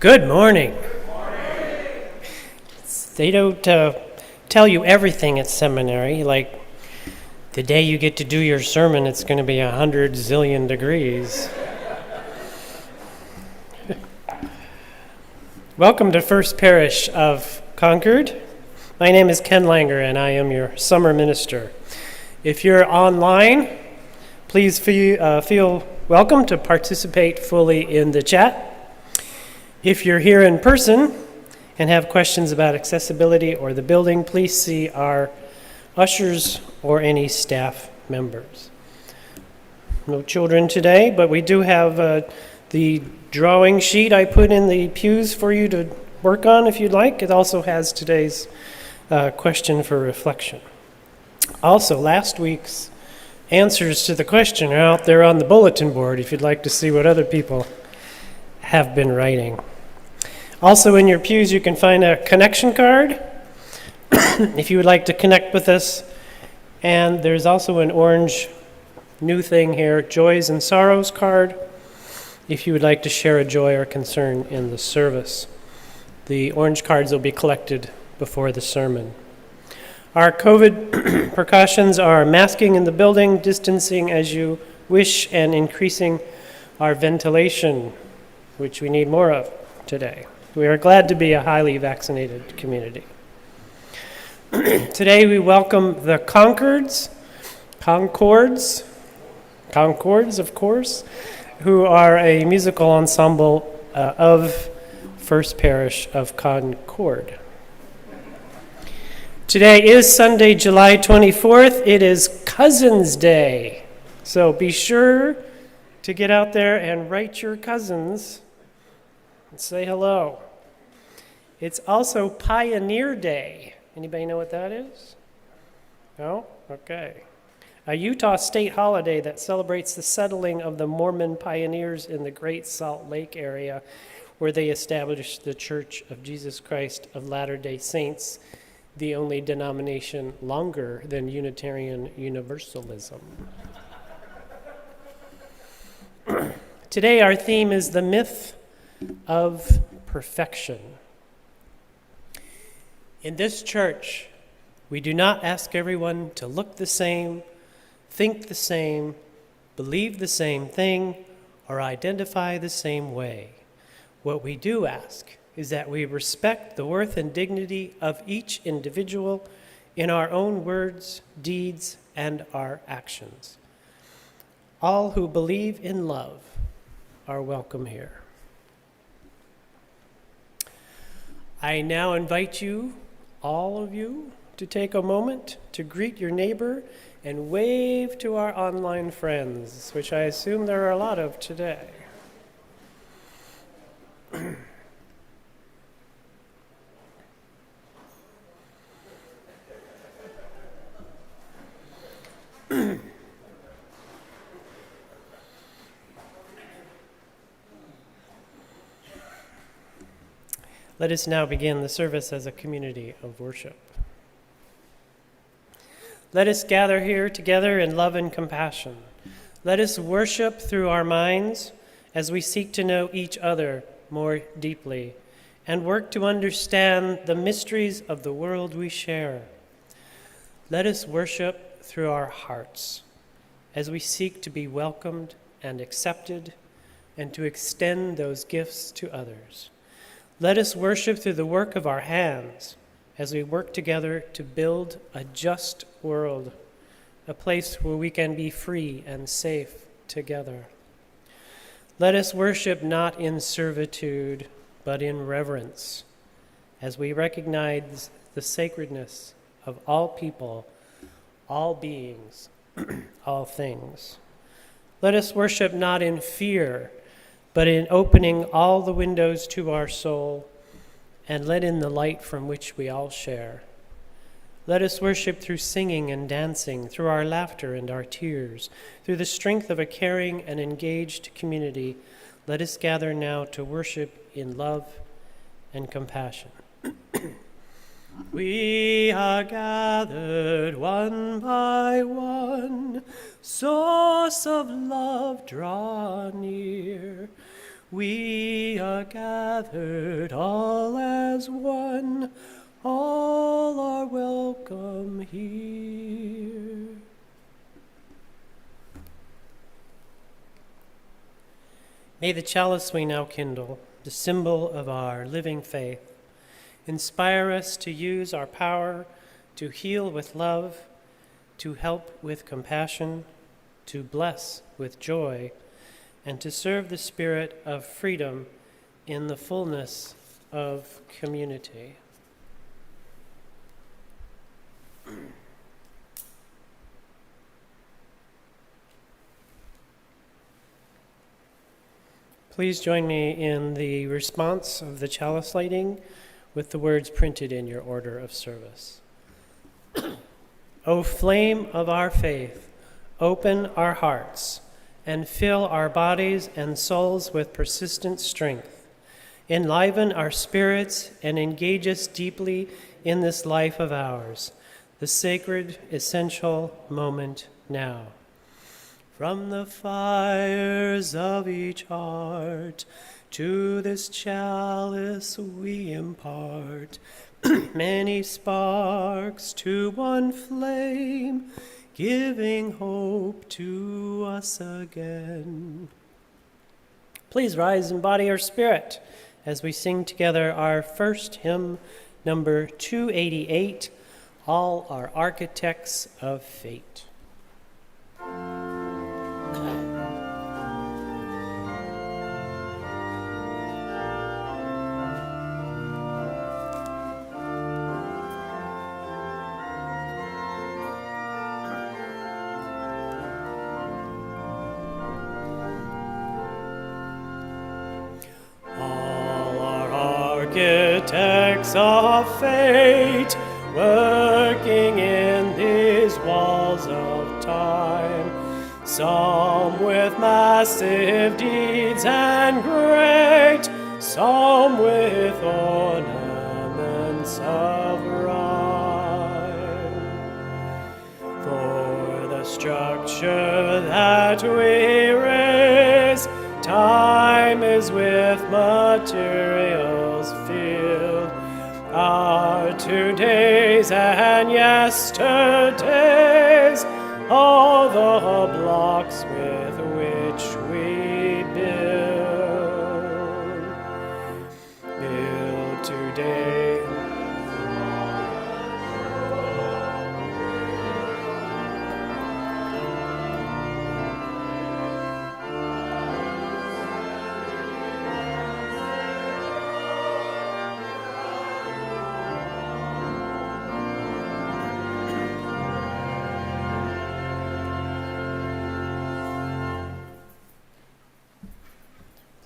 Good morning. They don't tell you everything at seminary. Like the day you get to do your sermon, it's going to be 100 zillion degrees. Welcome to First Parish of Concord. My name is Ken Langer, and I am your summer minister. If you're online, please feel welcome to participate fully in the chat. If you're here in person and have questions about accessibility or the building, please see our ushers or any staff members. No children today, but we do have the drawing sheet I put in the pews for you to work on if you'd like. It also has today's question for reflection. Also, last week's answers to the question are out there on the bulletin board if you'd like to see what other people have been writing. Also in your pews you can find a connection card if you would like to connect with us. And there's also an orange new thing here, Joys and Sorrows card, if you would like to share a joy or concern in the service. The orange cards will be collected before the sermon. Our COVID precautions are masking in the building, distancing as you wish, and increasing our ventilation, which we need more of today. We are glad to be a highly vaccinated community. Today we welcome the Concords, of course, who are a musical ensemble of First Parish of Concord. Today is Sunday, July 24th. It is Cousins Day. So be sure to get out there and write your cousins and say hello. It's also Pioneer Day. Anybody know what that is? No? Okay. A Utah state holiday that celebrates the settling of the Mormon pioneers in the Great Salt Lake area, where they established the Church of Jesus Christ of Latter-day Saints, the only denomination longer than Unitarian Universalism. Today our theme is the myth of perfection. In this church, we do not ask everyone to look the same, think the same, believe the same thing, or identify the same way. What we do ask is that we respect the worth and dignity of each individual in our own words, deeds, and our actions. All who believe in love are welcome here. I now invite you, all of you, to take a moment to greet your neighbor and wave to our online friends, which I assume there are a lot of today. Let us now begin the service as a community of worship. Let us gather here together in love and compassion. Let us worship through our minds as we seek to know each other more deeply and work to understand the mysteries of the world we share. Let us worship through our hearts as we seek to be welcomed and accepted and to extend those gifts to others. Let us worship through the work of our hands as we work together to build a just world, a place where we can be free and safe together. Let us worship not in servitude, but in reverence, as we recognize the sacredness of all people, all beings, all things. Let us worship not in fear, but in opening all the windows to our soul and let in the light from which we all share. Let us worship through singing and dancing, through our laughter and our tears, through the strength of a caring and engaged community. Let us gather now to worship in love and compassion. We are gathered one by one, source of love draw near. We are gathered all as one, all are welcome here. May the chalice we now kindle, the symbol of our living faith, inspire us to use our power to heal with love, to help with compassion, to bless with joy, and to serve the spirit of freedom in the fullness of community. Please join me in the response of the chalice lighting with the words printed in your order of service. O flame of our faith, open our hearts and fill our bodies and souls with persistent strength. Enliven our spirits and engage us deeply in this life of ours, the sacred, essential moment now. From the fires of each heart to this chalice we impart many sparks to one flame, giving hope to us again. Please rise in body or spirit as we sing together our first hymn, number 288, All Are Architects of Fate. Architects of fate, working in these walls of time, some with massive deeds and great, some with ornaments of rhyme. For the structure that we raise, time is with materials filled. Our todays and yesterdays, all the blocks with which we build. Build today.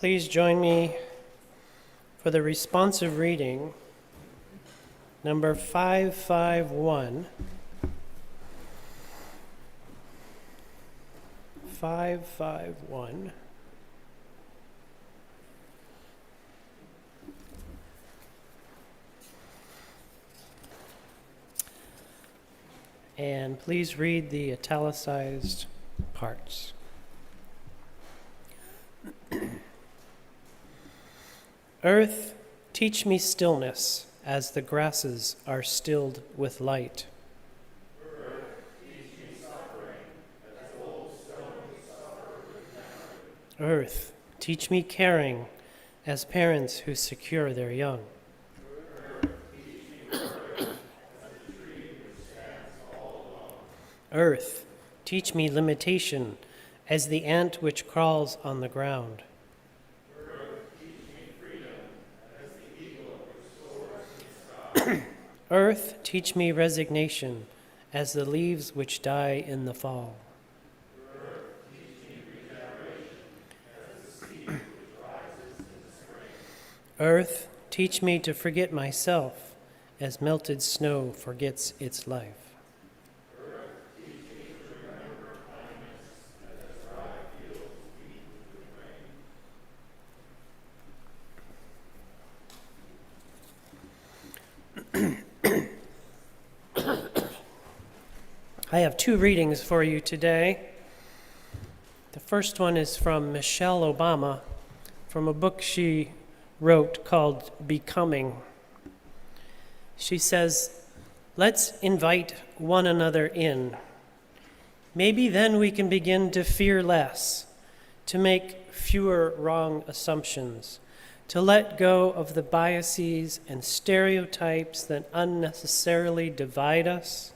Please join me for the responsive reading, number 551. 551. And please read the italicized parts. Earth, teach me stillness as the grasses are stilled with light. Earth, teach me suffering as old stones suffer with memory. Earth, teach me caring as parents who secure their young. Earth, teach me courage as a tree which stands all alone. Earth, teach me limitation as the ant which crawls on the ground. Earth, teach me resignation as the leaves which die in the fall. Earth, teach me regeneration as the seed which rises in the spring. Earth, teach me to forget myself as melted snow forgets its life. Earth, teach me to remember kindness as the dry fields beat with rain. I have two readings for you today. The first one is from Michelle Obama from a book she wrote called Becoming. She says, "Let's invite one another in. Maybe then we can begin to fear less, to make fewer wrong assumptions, to let go of the biases and stereotypes that unnecessarily divide us.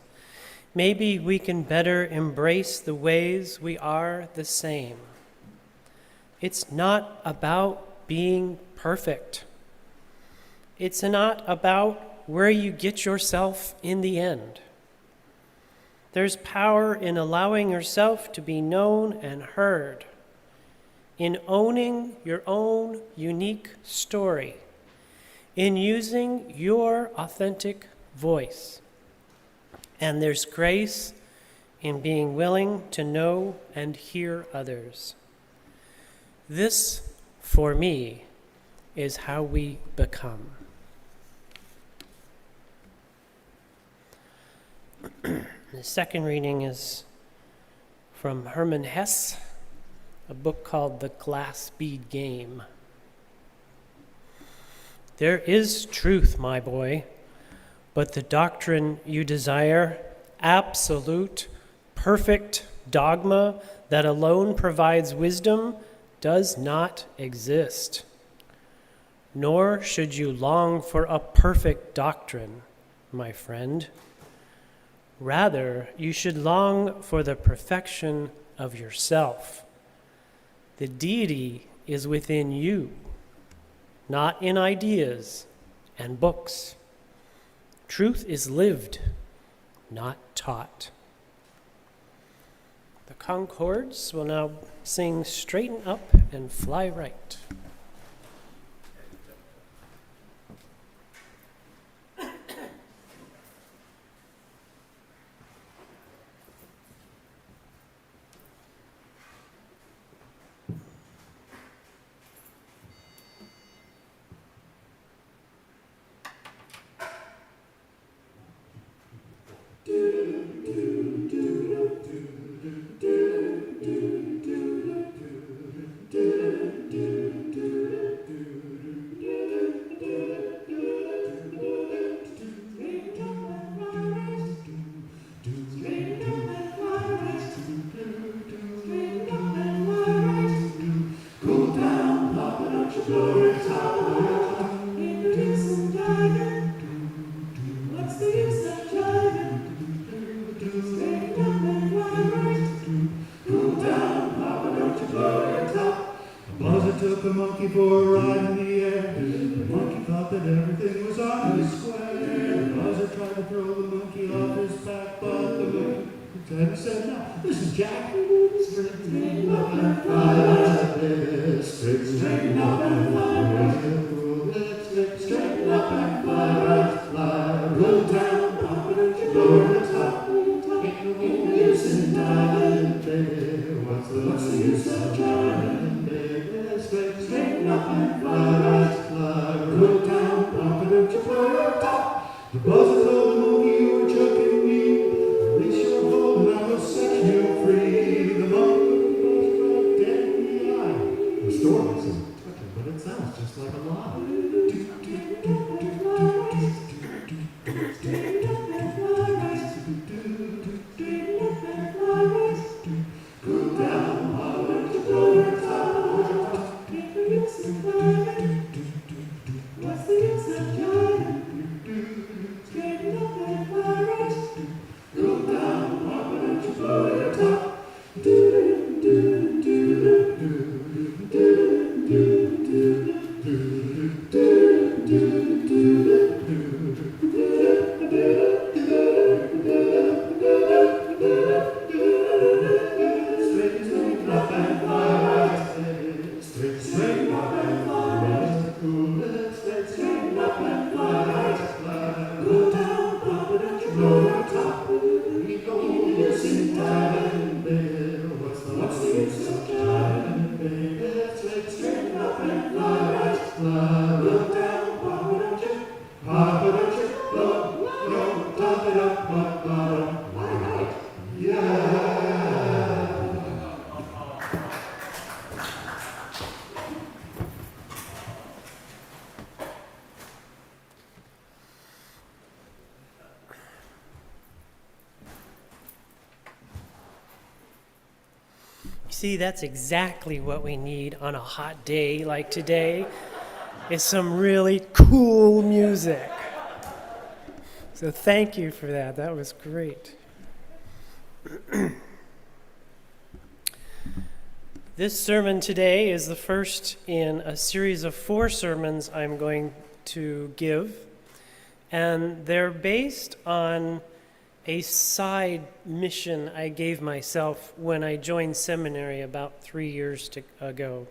Maybe we can better embrace the ways we are the same. It's not about being perfect. It's not about where you get yourself in the end. There's power in allowing yourself to be known and heard, in owning your own unique story, in using your authentic voice. And there's grace in being willing to know and hear others. This, for me, is how we become." The second reading is from Hermann Hesse, a book called The Glass Bead Game. "There is truth, my boy, but the doctrine you desire, absolute, perfect dogma that alone provides wisdom, does not exist. Nor should you long for a perfect doctrine, my friend. Rather, you should long for the perfection of yourself. The deity is within you, not in ideas and books. Truth is lived, not taught." The Concords will now sing "Straighten Up and Fly Right." Took the monkey for a ride in the air. The monkey thought that everything was on his square. The buzzard tried to throw the monkey off his back, but the monkey said, "No, listen, Jack. Straighten up and fly like this. Straighten up and fly right. Straighten up and fly right. Fly. Roll down, pop it at your door to top. Ain't no use in dying, baby. What's the use of trying, baby? Straighten up and fly right, fly. Roll down, pop it at your door top. The buzzard told the monkey, "You were joking me. Release your hold and I will set you free." The monkey looked right dead in the eye. The story isn't touching, but it sounds just like a lie. Go down, pop it at your door top. What's the use of trying? Straighten up and fly right. Go down, pop it at your door top. Straighten up and fly right. Straighten up and fly right. Straighten up and fly right. Fly. Go down, pop it at your door top. Ain't no use in trying, baby. What's the use of trying, baby? Straighten up and fly right. Fly. Go down, pop it at your no, top it up, right. Yeah. see, that's exactly what we need on a hot day like today, is some really cool music. So thank you for that. That was great. This sermon today is the first in a series of 4 sermons I'm going to give, and they're based on a side mission I gave myself when I joined seminary about 3 years ago.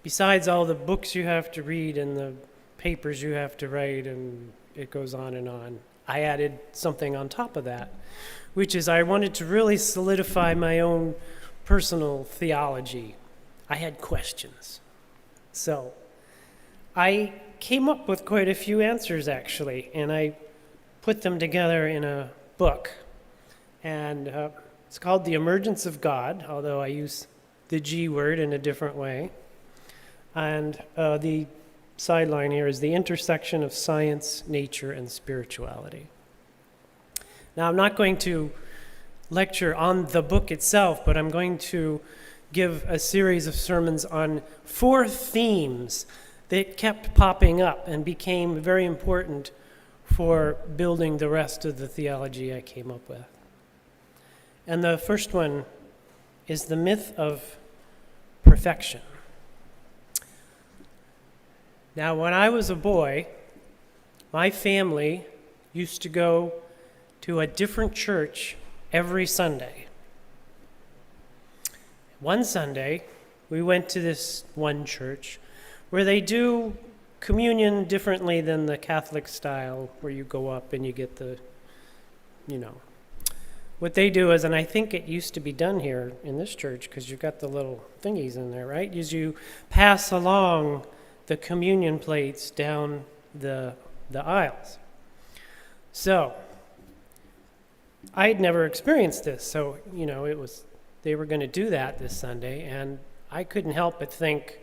Besides all the books you have to read and the papers you have to write, and it goes on and on, I added something on top of that, which is I wanted to really solidify my own personal theology. I had questions. So I came up with quite a few answers, actually, and I put them together in a book. And it's called The Emergence of God, although I use the G word in a different way. And the sideline here is The Intersection of Science, Nature, and Spirituality. Now, I'm not going to lecture on the book itself, but I'm going to give a series of sermons on 4 themes that kept popping up and became very important for building the rest of the theology I came up with. And the first one is the myth of perfection. Now, when I was a boy, my family used to go to a different church every Sunday. One Sunday, we went to this one church where they do communion differently than the Catholic style, where you go up and you get the, What they do is, and I think it used to be done here in this church, because you've got the little thingies in there, right? Is you pass along the communion plates down the aisles. So, I'd never experienced this, so, they were going to do that this Sunday, and I couldn't help but think,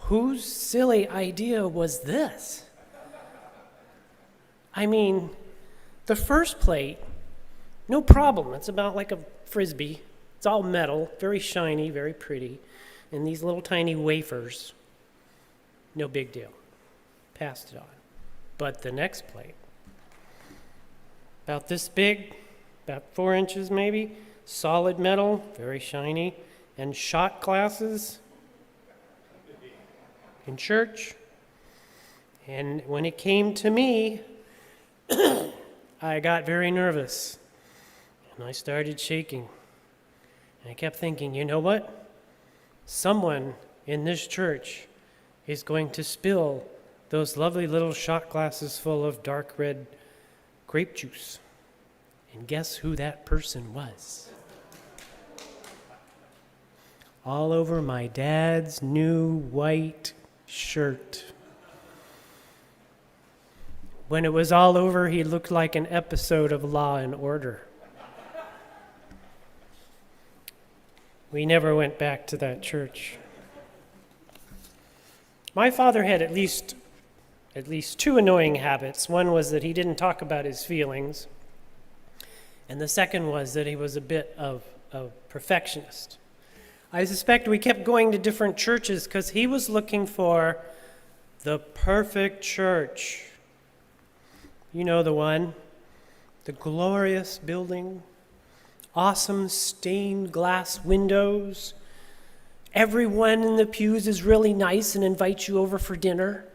whose silly idea was this? I mean, the first plate, no problem. It's about like a Frisbee. It's all metal, very shiny, very pretty, and these little tiny wafers. No big deal. Passed it on. But the next plate, about this big, about 4 inches maybe, solid metal, very shiny, and shot glasses in church. And when it came to me, I got very nervous, and I started shaking. And I kept thinking, you know what? Someone in this church is going to spill those lovely little shot glasses full of dark red grape juice. And guess who that person was? All over my dad's new white shirt. When it was all over, he looked like an episode of Law and Order. We never went back to that church. My father had at least 2 annoying habits. One was that he didn't talk about his feelings, and the second was that he was a bit of a perfectionist. I suspect we kept going to different churches because he was looking for the perfect church. You know the one, the glorious building, awesome stained glass windows. Everyone in the pews is really nice and invites you over for dinner.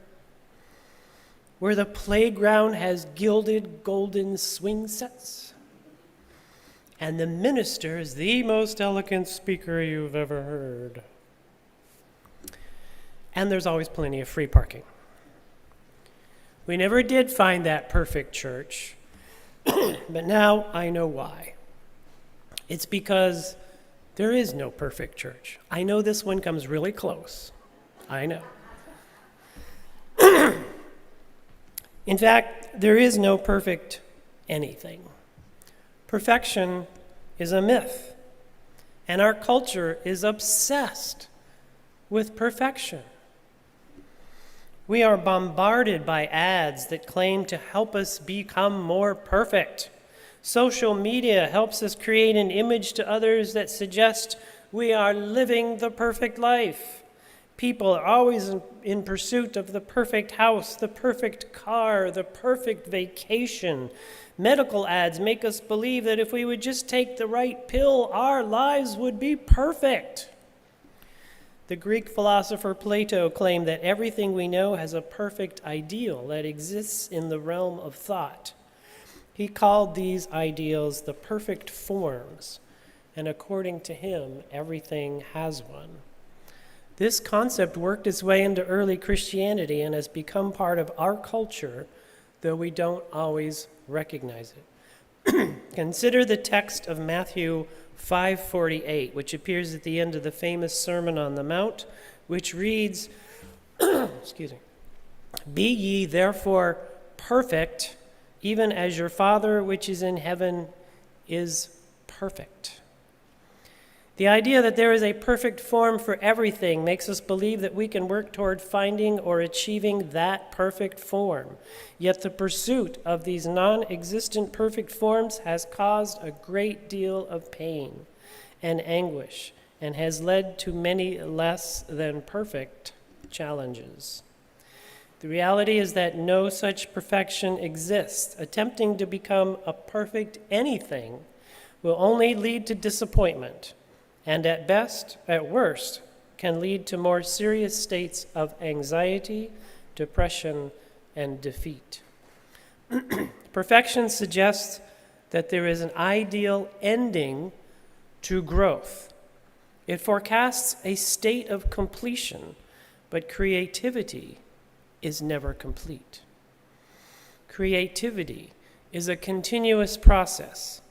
Where the playground has gilded golden swing sets. And the minister is the most eloquent speaker you've ever heard. And there's always plenty of free parking. We never did find that perfect church, but now I know why. It's because there is no perfect church. I know this one comes really close. I know. In fact, there is no perfect anything. Perfection is a myth, and our culture is obsessed with perfection. We are bombarded by ads that claim to help us become more perfect. Social media helps us create an image to others that suggests We are living the perfect life. People are always in pursuit of the perfect house, the perfect car, the perfect vacation. Medical ads make us believe that if we would just take the right pill, our lives would be perfect. The Greek philosopher Plato claimed that everything we know has a perfect ideal that exists in the realm of thought. He called these ideals the perfect forms, and according to him, everything has one. This concept worked its way into early Christianity and has become part of our culture, though we don't always recognize it. Consider the text of Matthew 5:48, which appears at the end of the famous Sermon on the Mount, which reads, excuse me, "Be ye therefore perfect, even as your Father which is in heaven is perfect." The idea that there is a perfect form for everything makes us believe that we can work toward finding or achieving that perfect form. Yet the pursuit of these non-existent perfect forms has caused a great deal of pain and anguish and has led to many less than perfect challenges. The reality is that no such perfection exists. Attempting to become a perfect anything will only lead to disappointment, and at worst, can lead to more serious states of anxiety, depression, and defeat. Perfection suggests that there is an ideal ending to growth. It forecasts a state of completion, but creativity is never complete. Creativity is a continuous process,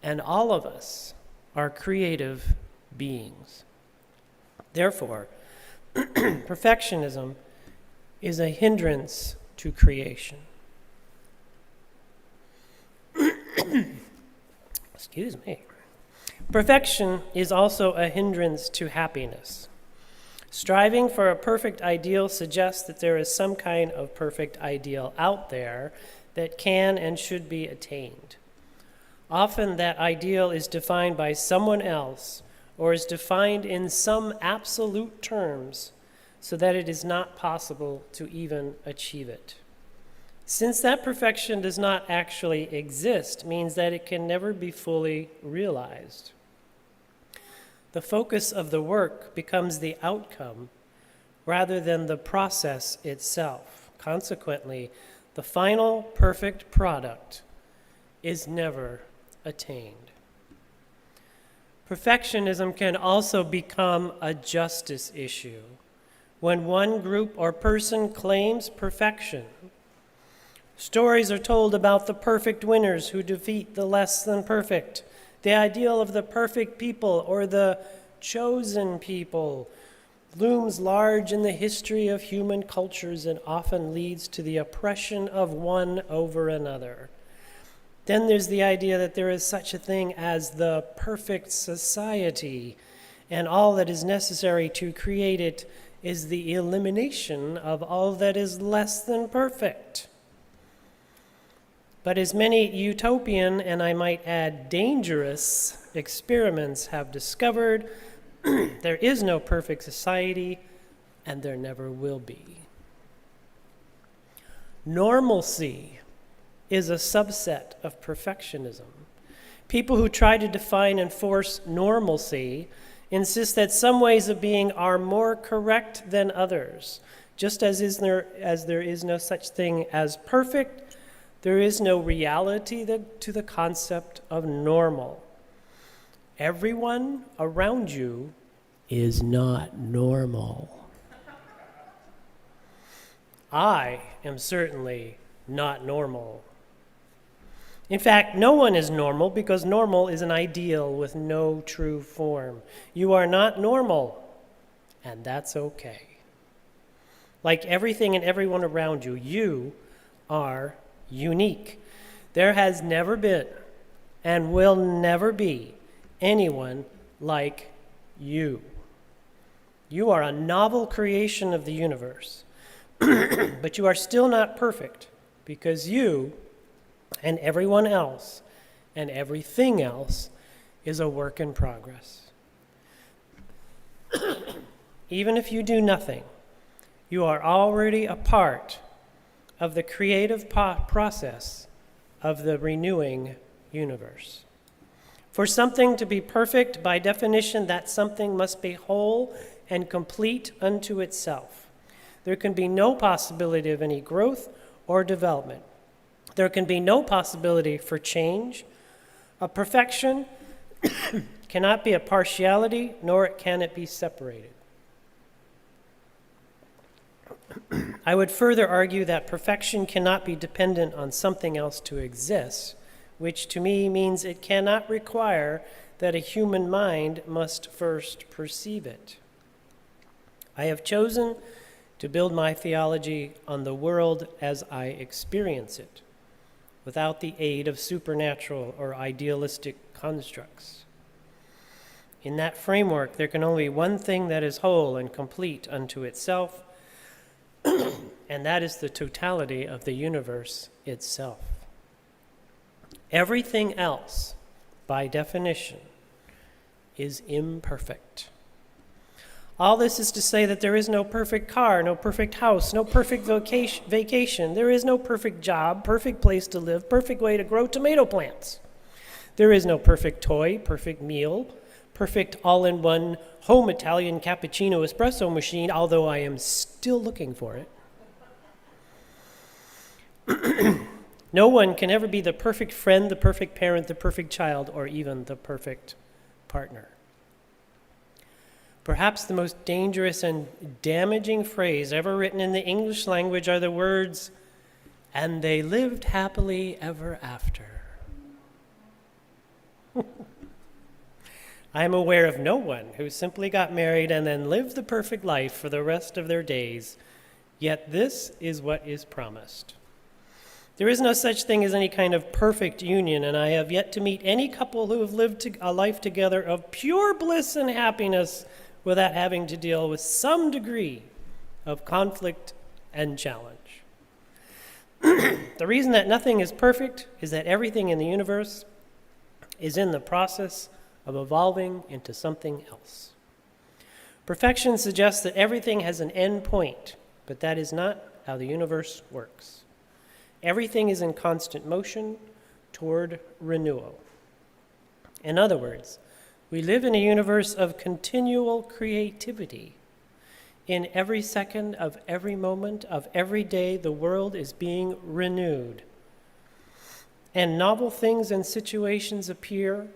and all of us are creative beings. Therefore, perfectionism is a hindrance to creation. Excuse me. Perfection is also a hindrance to happiness. Striving for a perfect ideal suggests that there is some kind of perfect ideal out there that can and should be attained. Often that ideal is defined by someone else or is defined in some absolute terms so that it is not possible to even achieve it. Since that perfection does not actually exist, means that it can never be fully realized. The focus of the work becomes the outcome rather than the process itself. Consequently, the final perfect product is never attained. Perfectionism can also become a justice issue. When one group or person claims perfection, stories are told about the perfect winners who defeat the less than perfect. The ideal of the perfect people or the chosen people looms large in the history of human cultures and often leads to the oppression of one over another. Then there's the idea that there is such a thing as the perfect society, and all that is necessary to create it is the elimination of all that is less than perfect. But as many utopian, and I might add dangerous, experiments have discovered, there is no perfect society, and there never will be. Normalcy is a subset of perfectionism. People who try to define and force normalcy insist that some ways of being are more correct than others. Just as there is no such thing as perfect, there is no reality to the concept of normal. Everyone around you is not normal. I am certainly not normal. In fact, no one is normal because normal is an ideal with no true form. You are not normal, and that's okay. Like everything and everyone around you, you are unique. There has never been and will never be anyone like you. You are a novel creation of the universe, but you are still not perfect because you and everyone else and everything else is a work in progress. Even if you do nothing, you are already a part of the creative process of the renewing universe. For something to be perfect, by definition, that something must be whole and complete unto itself. There can be no possibility of any growth or development. There can be no possibility for change. A perfection cannot be a partiality, nor can it be separated. I would further argue that perfection cannot be dependent on something else to exist, which to me means it cannot require that a human mind must first perceive it. I have chosen to build my theology on the world as I experience it, without the aid of supernatural or idealistic constructs. In that framework, there can only be one thing that is whole and complete unto itself, and that is the totality of the universe itself. Everything else, by definition, is imperfect. All this is to say that there is no perfect car, no perfect house, no perfect vacation. There is no perfect job, perfect place to live, perfect way to grow tomato plants. There is no perfect toy, perfect meal, perfect all-in-one home Italian cappuccino espresso machine, although I am still looking for it. No one can ever be the perfect friend, the perfect parent, the perfect child, or even the perfect partner. Perhaps the most dangerous and damaging phrase ever written in the English language are the words, "and they lived happily ever after." I am aware of no one who simply got married and then lived the perfect life for the rest of their days, yet this is what is promised. There is no such thing as any kind of perfect union, and I have yet to meet any couple who have lived a life together of pure bliss and happiness without having to deal with some degree of conflict and challenge. The reason that nothing is perfect is that everything in the universe is in the process of evolving into something else. Perfection suggests that everything has an end point, but that is not how the universe works. Everything is in constant motion toward renewal. In other words, we live in a universe of continual creativity. In every second of every moment of every day, the world is being renewed. And novel things and situations appear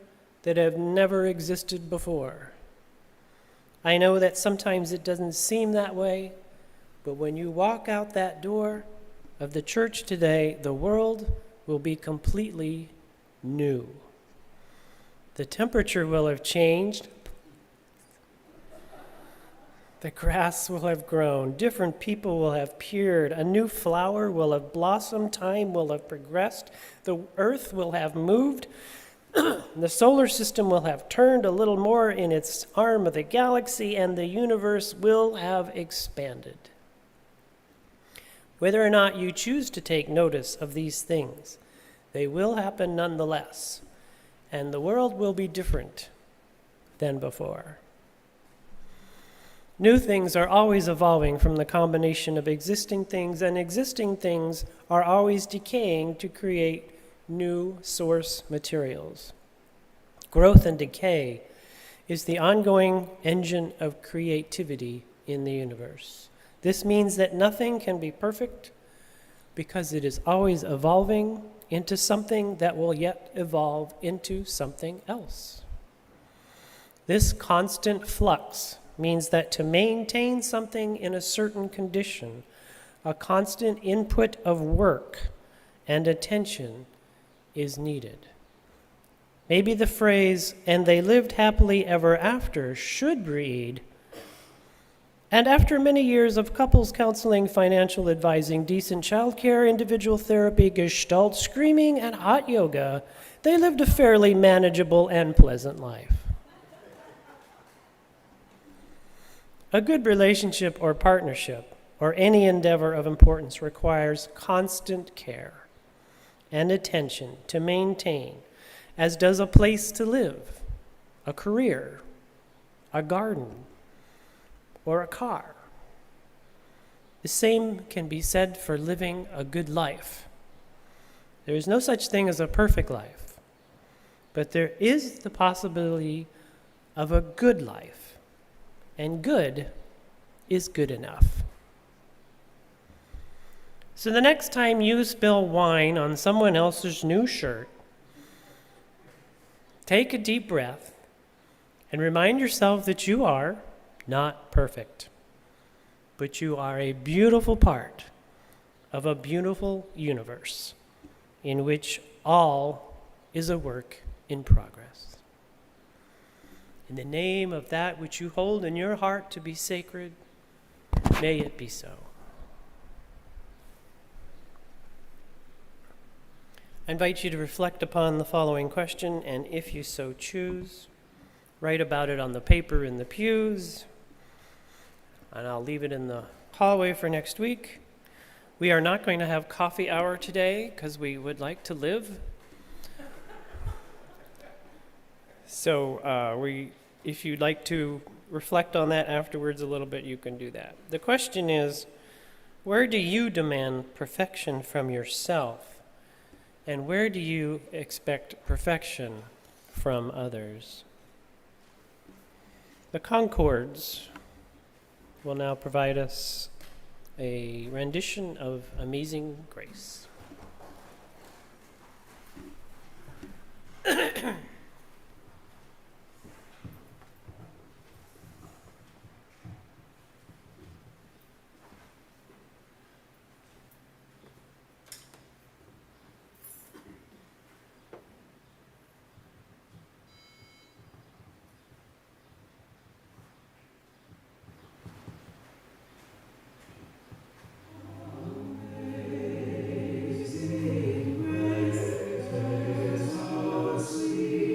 that have never existed before. I know that sometimes it doesn't seem that way, but when you walk out that door of the church today, the world will be completely new. The temperature will have changed. The grass will have grown. Different people will have appeared. A new flower will have blossomed. Time will have progressed. The earth will have moved. The solar system will have turned a little more in its arm of the galaxy, and the universe will have expanded. Whether or not you choose to take notice of these things, they will happen nonetheless, and the world will be different than before. New things are always evolving from the combination of existing things, and existing things are always decaying to create new source materials. Growth and decay is the ongoing engine of creativity in the universe. This means that nothing can be perfect because it is always evolving into something that will yet evolve into something else. This constant flux means that to maintain something in a certain condition, a constant input of work and attention is needed. Maybe the phrase, "and they lived happily ever after," should read, "and after many years of couples counseling, financial advising, decent childcare, individual therapy, gestalt, screaming, and hot yoga, they lived a fairly manageable and pleasant life." A good relationship or partnership, or any endeavor of importance, requires constant care and attention to maintain, as does a place to live, a career, a garden, or a car. The same can be said for living a good life. There is no such thing as a perfect life, but there is the possibility of a good life, and good is good enough. So the next time you spill wine on someone else's new shirt, take a deep breath and remind yourself that you are not perfect, but you are a beautiful part of a beautiful universe in which all is a work in progress. In the name of that which you hold in your heart to be sacred, may it be so. I invite you to reflect upon the following question, and if you so choose, write about it on the paper in the pews, and I'll leave it in the hallway for next week. We are not going to have coffee hour today because we would like to live. So if you'd like to reflect on that afterwards a little bit, you can do that. The question is, where do you demand perfection from yourself? And where do you expect perfection from others? The Concords will now provide us a rendition of Amazing Grace. Amazing grace, how sweet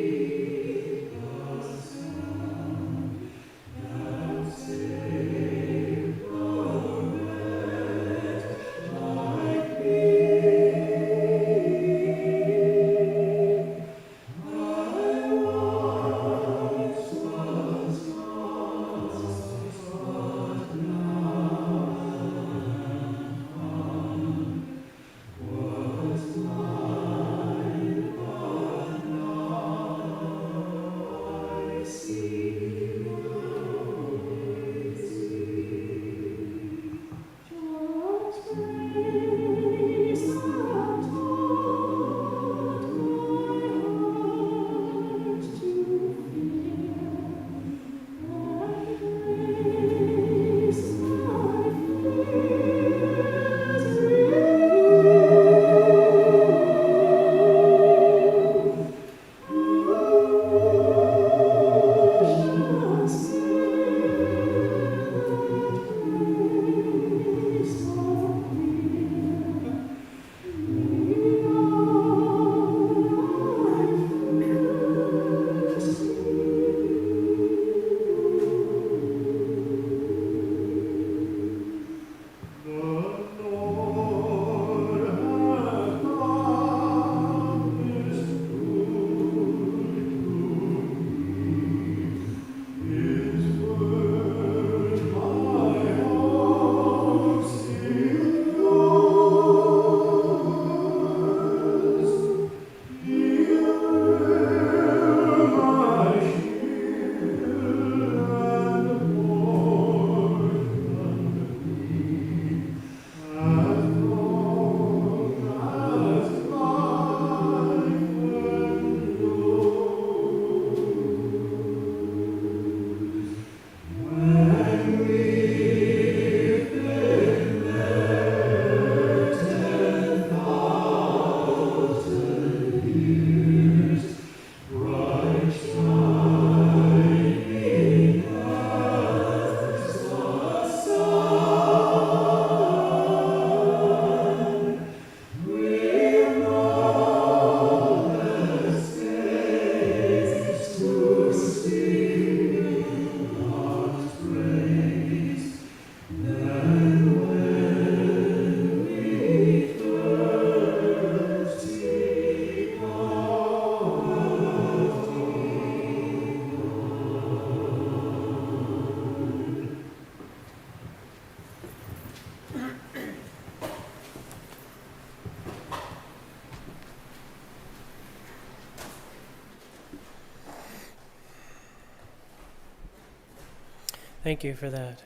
Thank you for that.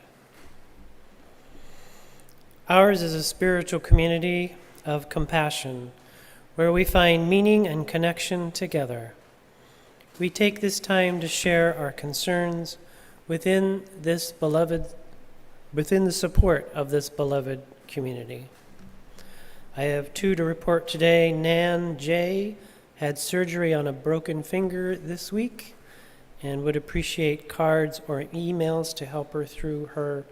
Ours is a spiritual community of compassion where we find meaning and connection together. We take this time to share our concerns within the support of this beloved community. I have two to report today. Nan J. had surgery on a broken finger this week and would appreciate cards or emails to help her through her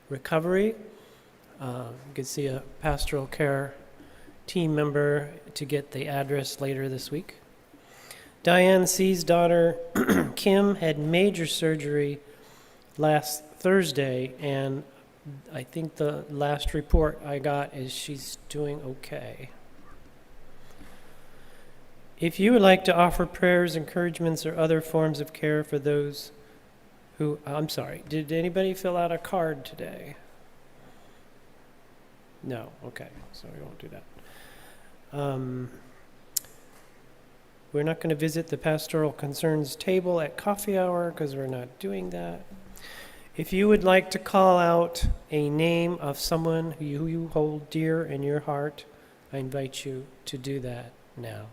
recovery. You can see a pastoral care team member to get the address later this week. Diane C.'s daughter, Kim, had major surgery last Thursday, and I think the last report I got is she's doing okay. If you would like to offer prayers, encouragements, or other forms of care for those who, did anybody fill out a card today? No, okay, so we won't do that. We're not going to visit the pastoral concerns table at coffee hour because we're not doing that. If you would like to call out a name of someone who you hold dear in your heart, I invite you to do that now.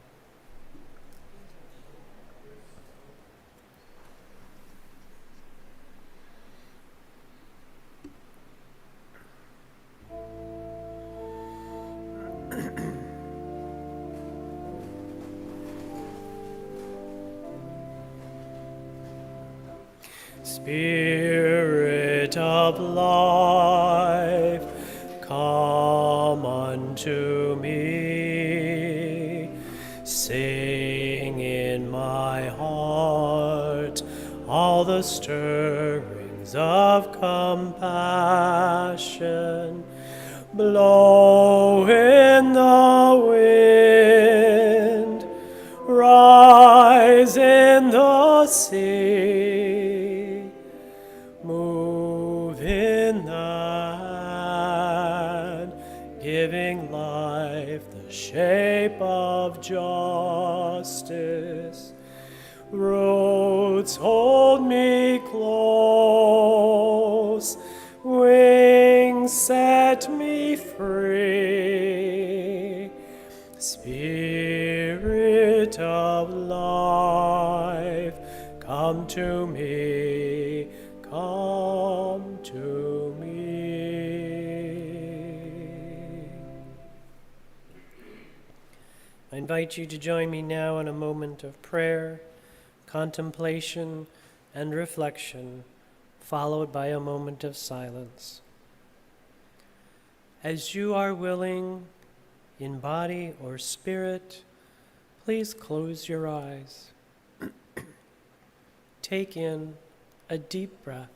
Spirit of life, come unto me. Sing in my heart all the stirrings of compassion. Blow in the wind, rise in the sea. Move in the hand, giving life the shape of justice. Roots hold me close, wings set me free. Spirit of life, come to me, come to me. I invite you to join me now in a moment of prayer, contemplation, and reflection, followed by a moment of silence. As you are willing, in body or spirit, please close your eyes. Take in a deep breath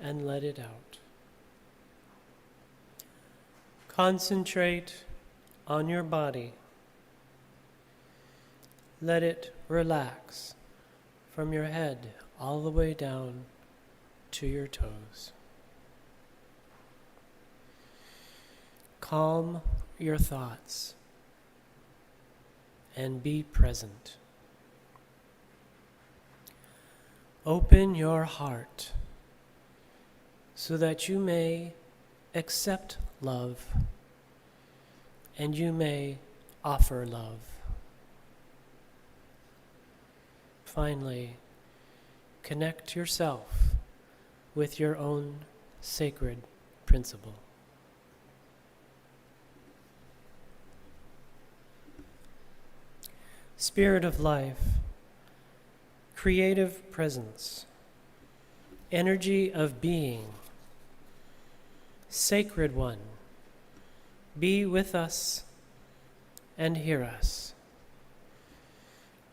and let it out. Concentrate on your body. Let it relax from your head all the way down to your toes. Calm your thoughts and be present. Open your heart so that you may accept love and you may offer love. Finally, connect yourself with your own sacred principle. Spirit of life, creative presence, energy of being, sacred one, be with us and hear us.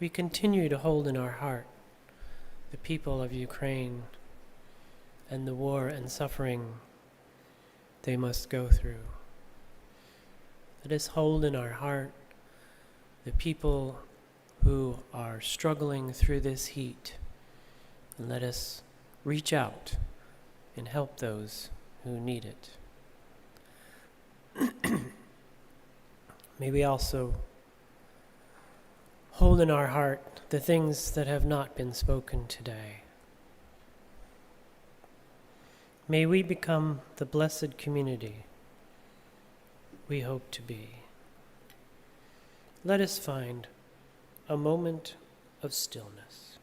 We continue to hold in our heart the people of Ukraine and the war and suffering they must go through. Let us hold in our heart the people who are struggling through this heat, and let us reach out and help those who need it. May we also hold in our heart the things that have not been spoken today. May we become the blessed community we hope to be. Let us find a moment of stillness.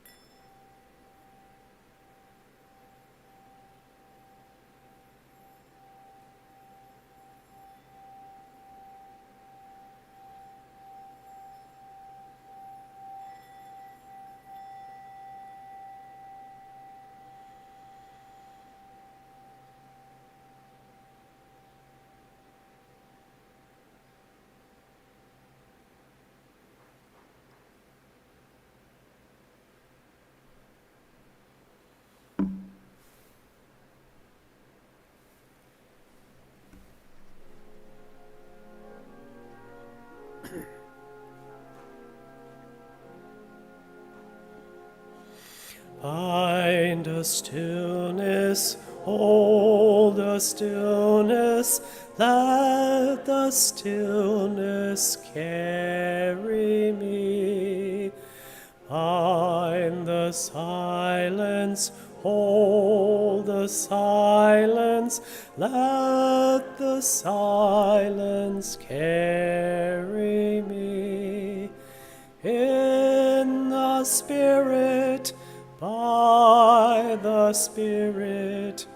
Find a stillness, hold a stillness, let the stillness carry me. Find the silence, hold the silence, let the silence carry me. In the Spirit, by the Spirit,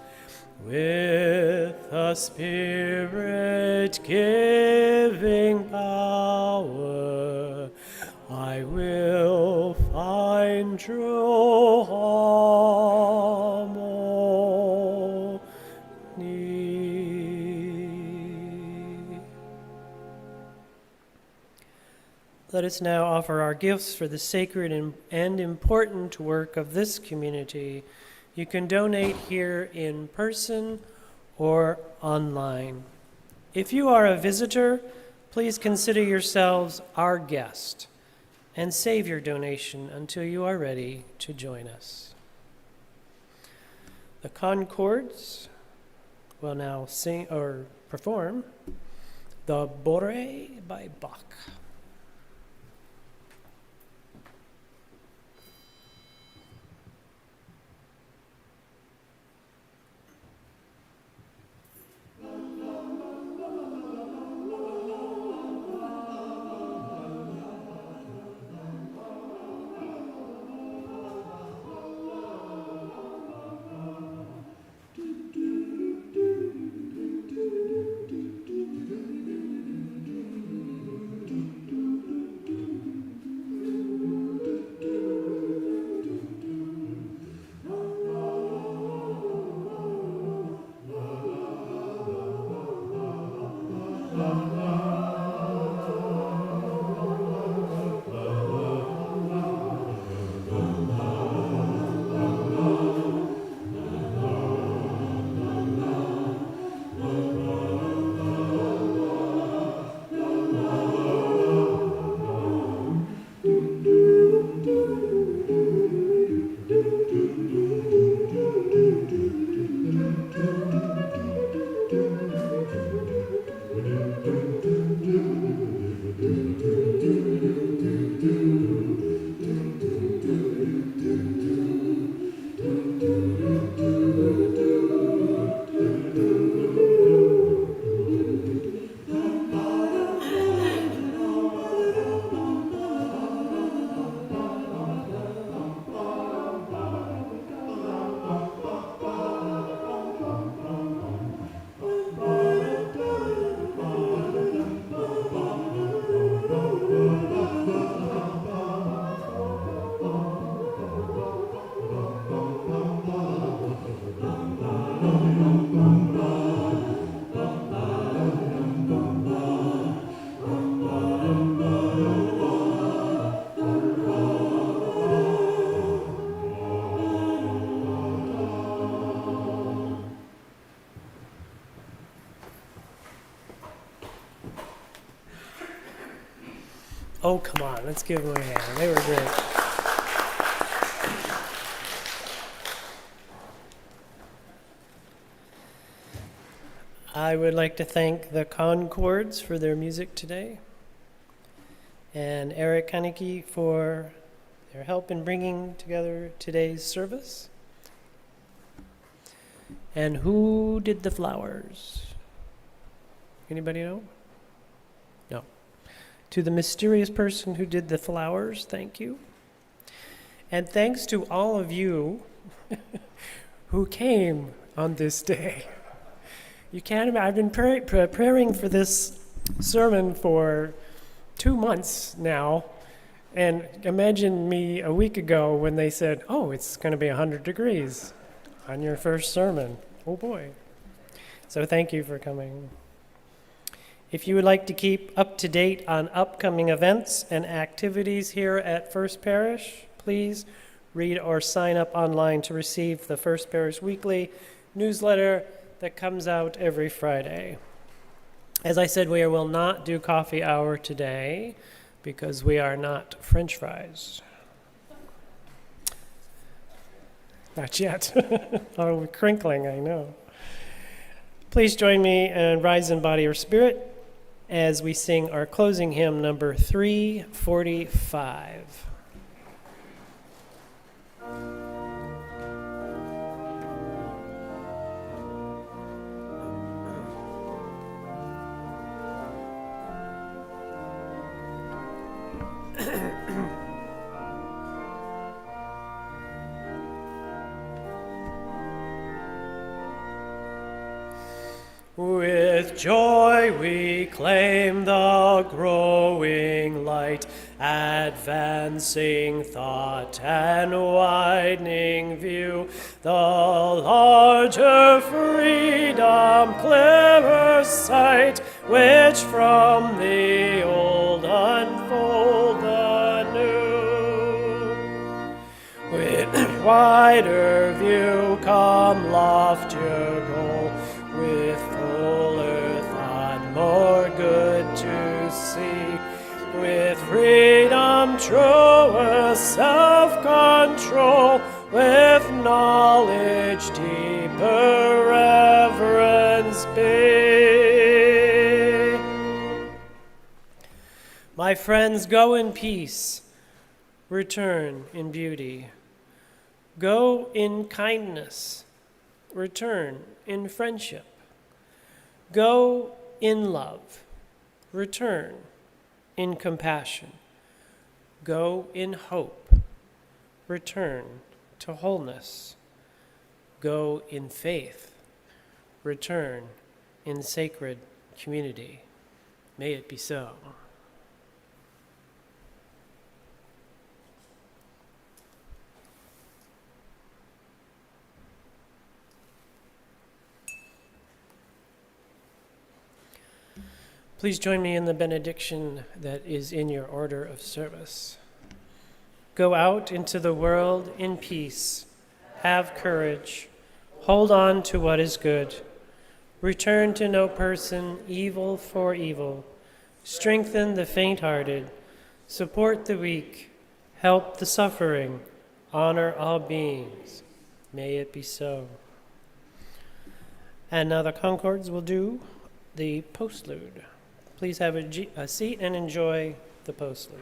with the Spirit giving power, I will find true harmony. Let us now offer our gifts for the sacred and important work of this community. You can donate here in person or online. If you are a visitor, please consider yourselves our guest and save your donation until you are ready to join us. The Concords will now sing or perform the Bore by Bach. Oh, come on, let's give them a hand. They were great. I would like to thank the Concords for their music today, and Eric Haneke for their help in bringing together today's service. And who did the flowers? Anybody know? No. To the mysterious person who did the flowers, thank you. And thanks to all of you who came on this day. You can't imagine, I've been preparing for this sermon for 2 months now. And imagine me a week ago when they said, oh, it's going to be 100 degrees on your first sermon. Oh boy. So thank you for coming. If you would like to keep up to date on upcoming events and activities here at First Parish, please read or sign up online to receive the First Parish Weekly newsletter that comes out every Friday. As I said, we will not do coffee hour today because we are not French fries. Not yet. Oh, we're crinkling, I know. Please join me and rise in body or spirit as we sing our closing hymn, number 345. With joy we claim the growing light, advancing thought and widening view, the larger freedom, clearer sight, which from the old unfold the new. With wider view come loftier goal, with fuller thought more good to see, with freedom truer self-control, with knowledge deeper reverence be. My friends, go in peace, return in beauty. Go in kindness, return in friendship. Go in love, return in compassion. Go in hope, return to wholeness. Go in faith, return in sacred community. May it be so. Please join me in the benediction that is in your order of service. Go out into the world in peace. Have courage. Hold on to what is good. Return to no person evil for evil. Strengthen the faint-hearted. Support the weak. Help the suffering. Honor all beings. May it be so. And now the Concords will do the postlude. Please have a seat and enjoy the postlude.